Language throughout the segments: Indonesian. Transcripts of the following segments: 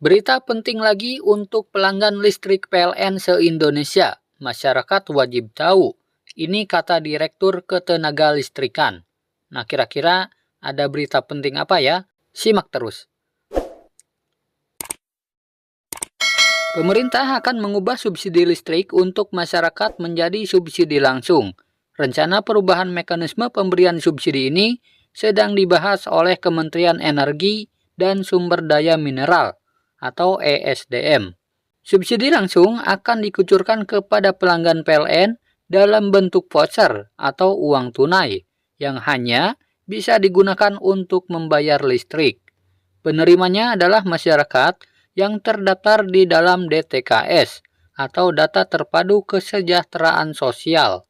Berita penting lagi untuk pelanggan listrik PLN se-Indonesia. Masyarakat wajib tahu. Ini kata Direktur Ketenagalistrikan. Nah, kira-kira ada berita penting apa ya? Simak terus. Pemerintah akan mengubah subsidi listrik untuk masyarakat menjadi subsidi langsung. Rencana perubahan mekanisme pemberian subsidi ini sedang dibahas oleh Kementerian Energi dan Sumber Daya Mineral atau ESDM. Subsidi langsung akan dikucurkan kepada pelanggan PLN dalam bentuk voucher atau uang tunai yang hanya bisa digunakan untuk membayar listrik. Penerimanya adalah masyarakat yang terdaftar di dalam DTKS atau Data Terpadu Kesejahteraan Sosial.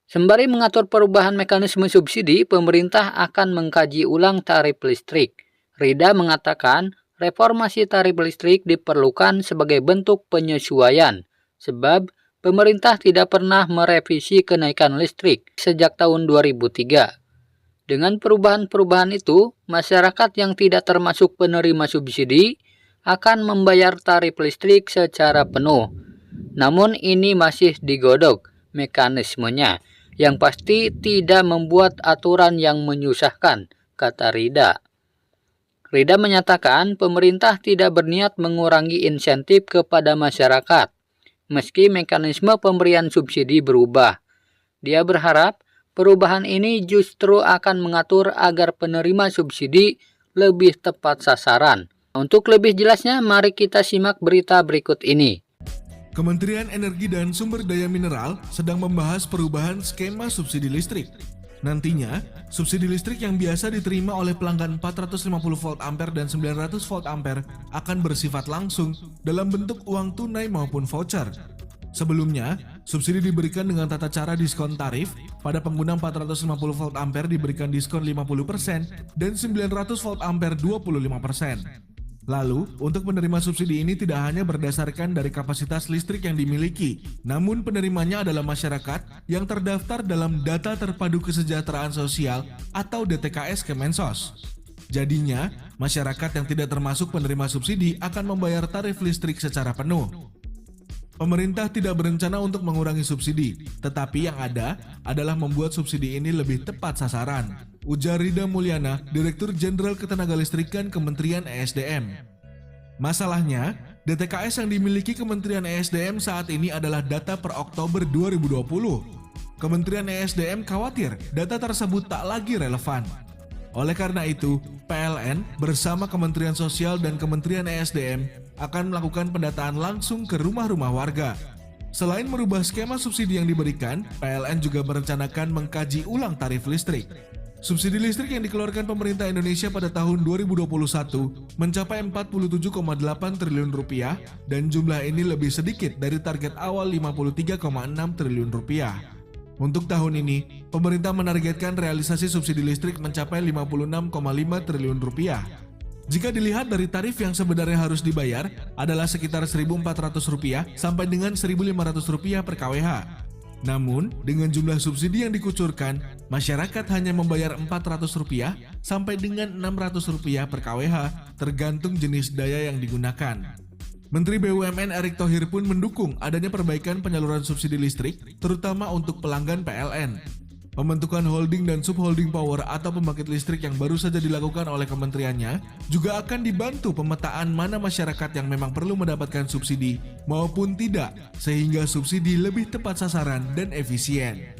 Sembari mengatur perubahan mekanisme subsidi, pemerintah akan mengkaji ulang tarif listrik. Rida mengatakan reformasi tarif listrik diperlukan sebagai bentuk penyesuaian, sebab pemerintah tidak pernah merevisi kenaikan listrik sejak tahun 2003. Dengan perubahan-perubahan itu, masyarakat yang tidak termasuk penerima subsidi akan membayar tarif listrik secara penuh. Namun ini masih digodok mekanismenya, yang pasti tidak membuat aturan yang menyusahkan, kata Rida. Rida menyatakan pemerintah tidak berniat mengurangi insentif kepada masyarakat, meski mekanisme pemberian subsidi berubah. Dia berharap perubahan ini justru akan mengatur agar penerima subsidi lebih tepat sasaran. Untuk lebih jelasnya, mari kita simak berita berikut ini. Kementerian Energi dan Sumber Daya Mineral sedang membahas perubahan skema subsidi listrik. Nantinya, subsidi listrik yang biasa diterima oleh pelanggan 450 volt ampere dan 900 volt ampere akan bersifat langsung dalam bentuk uang tunai maupun voucher. Sebelumnya, subsidi diberikan dengan tata cara diskon tarif. Pada pengguna 450 volt ampere diberikan diskon 50% dan 900 volt ampere 25%. Lalu, untuk penerima subsidi ini tidak hanya berdasarkan dari kapasitas listrik yang dimiliki, namun penerimanya adalah masyarakat yang terdaftar dalam Data Terpadu Kesejahteraan Sosial atau DTKS Kemensos. Jadinya, masyarakat yang tidak termasuk penerima subsidi akan membayar tarif listrik secara penuh. Pemerintah tidak berencana untuk mengurangi subsidi, tetapi yang ada adalah membuat subsidi ini lebih tepat sasaran, ujar Rida Mulyana, Direktur Jenderal Ketenagalistrikan Kementerian ESDM. Masalahnya, DTKS yang dimiliki Kementerian ESDM saat ini adalah data per Oktober 2020. Kementerian ESDM khawatir data tersebut tak lagi relevan. Oleh karena itu, PLN bersama Kementerian Sosial dan Kementerian ESDM akan melakukan pendataan langsung ke rumah-rumah warga. Selain merubah skema subsidi yang diberikan, PLN juga merencanakan mengkaji ulang tarif listrik. Subsidi listrik yang dikeluarkan pemerintah Indonesia pada tahun 2021 mencapai 47,8 triliun rupiah dan jumlah ini lebih sedikit dari target awal 53,6 triliun rupiah. Untuk tahun ini, pemerintah menargetkan realisasi subsidi listrik mencapai 56,5 triliun rupiah. Jika dilihat dari tarif yang sebenarnya harus dibayar adalah sekitar Rp1.400 sampai dengan Rp1.500 per kWh. Namun, dengan jumlah subsidi yang dikucurkan, masyarakat hanya membayar Rp400 sampai dengan Rp600 per kWh tergantung jenis daya yang digunakan. Menteri BUMN Erick Thohir pun mendukung adanya perbaikan penyaluran subsidi listrik, terutama untuk pelanggan PLN. Pembentukan holding dan subholding power atau pembangkit listrik yang baru saja dilakukan oleh kementeriannya juga akan dibantu pemetaan mana masyarakat yang memang perlu mendapatkan subsidi maupun tidak, sehingga subsidi lebih tepat sasaran dan efisien.